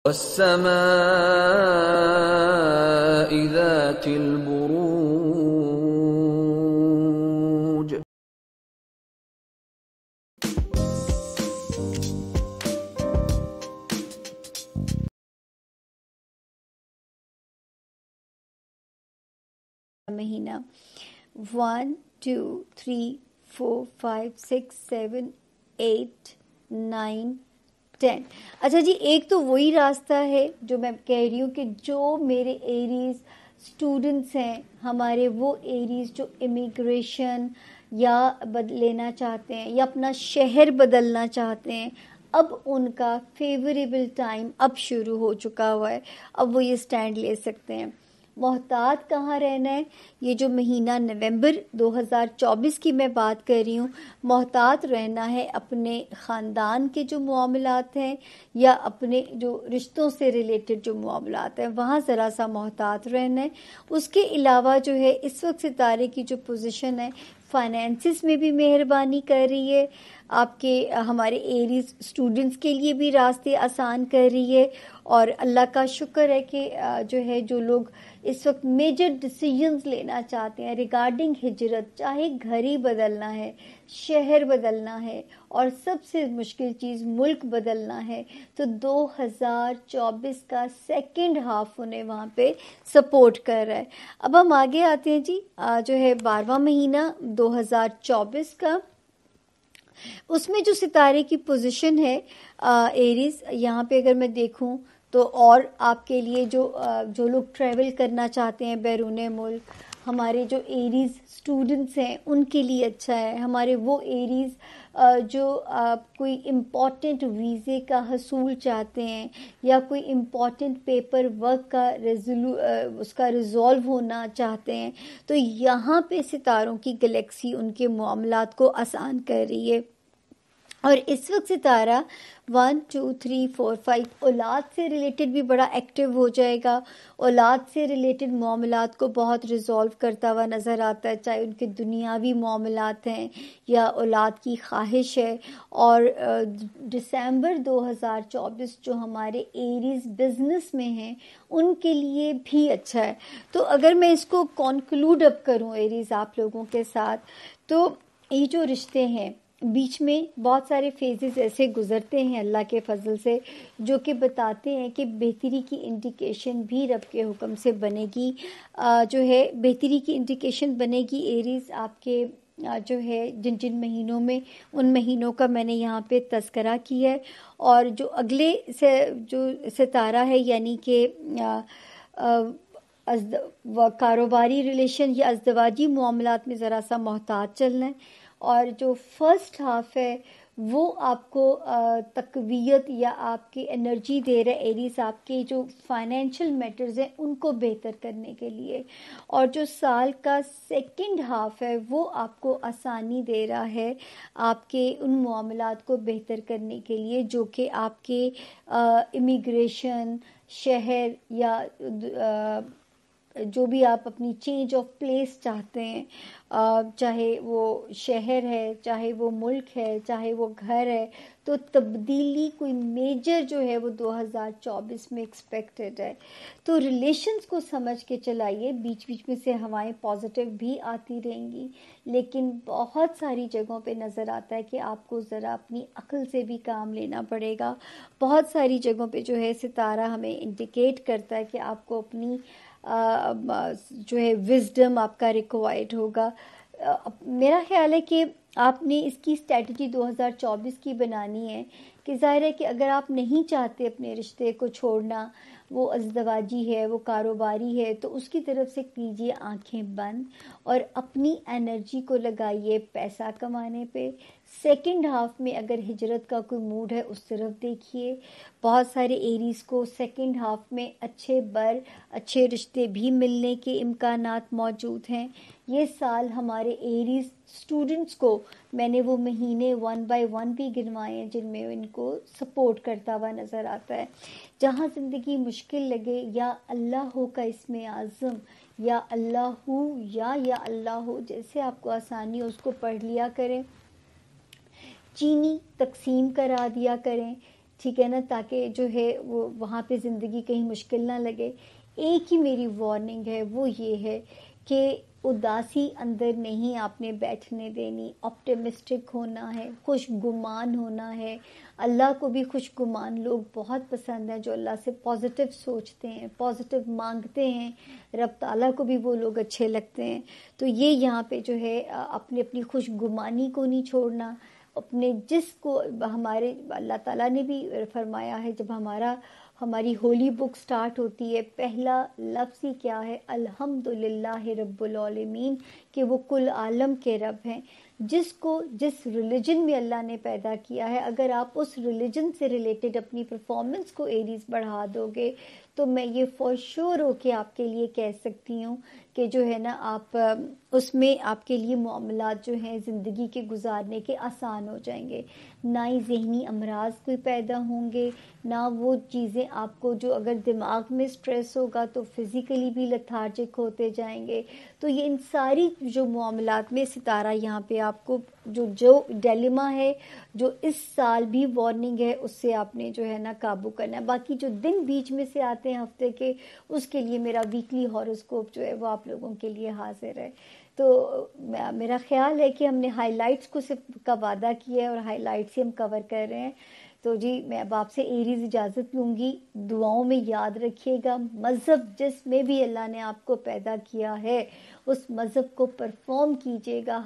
والسماء ذات البروج. مہینہ 1 2 3 4 5 6 7 8 9 10. اچھا جی، ایک تو وہی راستہ ہے جو میں کہہ رہی ہوں کہ جو میرے ایریز اسٹوڈنٹس ہیں ہمارے، وہ ایریز جو امیگریشن یا لینا چاہتے ہیں یا اپنا شہر بدلنا چاہتے ہیں، اب ان کا فیوریبل ٹائم اب شروع ہو چکا ہوا ہے. اب وہ یہ سٹینڈ لے سکتے ہیں. محتاط کہاں رہنا ہے؟ یہ جو مہینہ نومبر 2024 کی میں بات کر رہی ہوں، محتاط رہنا ہے اپنے خاندان کے جو معاملات ہیں یا اپنے جو رشتوں سے ریلیٹڈ جو معاملات ہیں وہاں ذرا سا محتاط رہنا ہے. اس کے علاوہ جو ہے اس وقت ستارے کی جو پوزیشن ہے فائنینسز میں بھی مہربانی کر رہی ہے، آپ کے ہمارے ایریز اسٹوڈنٹس کے لیے بھی راستے آسان کر رہی ہے. اور اللہ کا شکر ہے کہ جو ہے جو لوگ اس وقت میجر ڈیسیژنز لینا چاہتے ہیں ریگارڈنگ ہجرت، چاہے گھر ہی بدلنا ہے، شہر بدلنا ہے، اور سب سے مشکل چیز ملک بدلنا ہے، تو 2024 کا سیکنڈ ہاف انہیں وہاں پہ سپورٹ کر رہا ہے. اب ہم آگے آتے ہیں جی، جو ہے 12واں مہینہ 2024 کا، اس میں جو ستارے کی پوزیشن ہے ایریز، یہاں پہ اگر میں دیکھوں تو اور آپ کے لیے جو لوگ ٹریول کرنا چاہتے ہیں بیرون ملک، ہمارے جو ایریز اسٹوڈنٹس ہیں ان کے لیے اچھا ہے. ہمارے وہ ایریز جو کوئی امپورٹنٹ ویزے کا حصول چاہتے ہیں یا کوئی امپورٹنٹ پیپر ورک کا اس کا ریزالو ہونا چاہتے ہیں، تو یہاں پہ ستاروں کی گلیکسی ان کے معاملات کو آسان کر رہی ہے. اور اس وقت ستارہ 1 2 3 4 5 اولاد سے ریلیٹڈ بھی بڑا ایکٹیو ہو جائے گا. اولاد سے ریلیٹڈ معاملات کو بہت ریزالو کرتا ہوا نظر آتا ہے، چاہے ان کے دنیاوی معاملات ہیں یا اولاد کی خواہش ہے. اور دسمبر 2024 جو ہمارے ایریز بزنس میں ہیں ان کے لیے بھی اچھا ہے. تو اگر میں اس کو کنکلوڈ اپ کروں ایریز آپ لوگوں کے ساتھ، تو یہ جو رشتے ہیں بیچ میں بہت سارے فیزز ایسے گزرتے ہیں اللہ کے فضل سے جو کہ بتاتے ہیں کہ بہتری کی انڈیکیشن بھی رب کے حکم سے بنے گی. جو ہے بہتری کی انڈیکیشن بنے گی ایریز آپ کے جو ہے جن مہینوں میں، ان مہینوں کا میں نے یہاں پہ تذکرہ کیا ہے. اور جو اگلے سے جو ستارہ ہے یعنی کہ کاروباری ریلیشن یا ازدواجی معاملات میں ذرا سا محتاط چلنا ہے. اور جو فرسٹ ہاف ہے وہ آپ کو تقویت یا آپ کی انرجی دے رہا ہے ایریز آپ کے جو فائنینشیل میٹرز ہیں ان کو بہتر کرنے کے لیے. اور جو سال کا سیکنڈ ہاف ہے وہ آپ کو آسانی دے رہا ہے آپ کے ان معاملات کو بہتر کرنے کے لیے جو کہ آپ کے امیگریشن، شہر یا جو بھی آپ اپنی چینج آف پلیس چاہتے ہیں، چاہے وہ شہر ہے، چاہے وہ ملک ہے، چاہے وہ گھر ہے، تو تبدیلی کوئی میجر جو ہے وہ 2024 میں ایکسپیکٹڈ ہے. تو ریلیشنز کو سمجھ کے چلائیے. بیچ بیچ میں سے ہوائیں پازیٹیو بھی آتی رہیں گی، لیکن بہت ساری جگہوں پہ نظر آتا ہے کہ آپ کو ذرا اپنی عقل سے بھی کام لینا پڑے گا. بہت ساری جگہوں پہ جو ہے ستارہ ہمیں انڈیکیٹ کرتا ہے کہ آپ کو اپنی جو ہے وزڈم آپ کا ریکوائرڈ ہوگا. میرا خیال ہے کہ آپ نے اس کی اسٹریٹجی 2024 کی بنانی ہے کہ ظاہر ہے کہ اگر آپ نہیں چاہتے اپنے رشتے کو چھوڑنا، وہ ازدواجی ہے، وہ کاروباری ہے، تو اس کی طرف سے کیجیے آنکھیں بند اور اپنی انرجی کو لگائیے پیسہ کمانے پہ. سیکنڈ ہاف میں اگر ہجرت کا کوئی موڈ ہے اس طرف دیکھیے. بہت سارے ایریز کو سیکنڈ ہاف میں اچھے رشتے بھی ملنے کے امکانات موجود ہیں. یہ سال ہمارے ایریز اسٹوڈنٹس کو میں نے وہ مہینے 1 بائی 1 بھی گنوائے ہیں جن میں ان کو سپورٹ کرتا ہوا نظر آتا ہے. جہاں زندگی مشکل لگے، یا اللہ ہو کا اسم اعظم، یا اللہ ہو یا اللہ ہو، جیسے آپ کو آسانی ہو اس کو پڑھ لیا کریں. چینی تقسیم کرا دیا کریں، ٹھیک ہے نا، تاکہ جو ہے وہ وہاں پہ زندگی کہیں مشکل نہ لگے. ایک ہی میری وارننگ ہے، وہ یہ ہے کہ اداسی اندر نہیں آپ نے بیٹھنے دینی. آپٹیمسٹک ہونا ہے، خوش گمان ہونا ہے. اللہ کو بھی خوش گمان لوگ بہت پسند ہیں، جو اللہ سے پازیٹیو سوچتے ہیں، پازیٹیو مانگتے ہیں. رب تعالیٰ کو بھی وہ لوگ اچھے لگتے ہیں. تو یہ یہاں پہ جو ہے اپنی خوش گمانی کو نہیں چھوڑنا. اپنے جس کو ہمارے اللہ تعالیٰ نے بھی فرمایا ہے، جب ہماری ہولی بک سٹارٹ ہوتی ہے، پہلا لفظ ہی کیا ہے؟ الحمدللہ رب العالمین، کہ وہ کل عالم کے رب ہیں. جس ریلیجن میں اللہ نے پیدا کیا ہے، اگر آپ اس ریلیجن سے ریلیٹڈ اپنی پرفارمنس کو ایریز بڑھا دو گے، تو میں یہ فور شور ہو کے آپ کے لیے کہہ سکتی ہوں کہ جو ہے نا آپ اس میں آپ کے لیے معاملات جو ہیں زندگی کے گزارنے کے آسان ہو جائیں گے. نہ ہی ذہنی امراض کوئی پیدا ہوں گے، نہ وہ چیزیں آپ کو، جو اگر دماغ میں سٹریس ہوگا تو فزیکلی بھی لتھارجک ہوتے جائیں گے. تو یہ ان ساری جو معاملات میں ستارہ یہاں پہ آپ کو جو ڈیلیما ہے، جو اس سال بھی وارننگ ہے، اس سے آپ نے جو ہے نا قابو کرنا ہے. باقی جو دن بیچ میں سے آتے ہیں ہفتے کے، اس کے لیے میرا ویکلی ہاروسکوپ جو ہے وہ آپ لوگوں کے لیے حاضر ہے. تو میرا خیال ہے کہ ہم نے ہائی لائٹس کو صرف کا وعدہ کیا ہے اور ہائی لائٹس ہی ہم کور کر رہے ہیں. تو جی میں اب آپ سے ایریز اجازت لوں گی. دعاؤں میں یاد رکھیے گا، مذہب جس میں بھی اللہ نے آپ کو پیدا کیا ہے اس مذہب کو پرفارم کیجیے گا.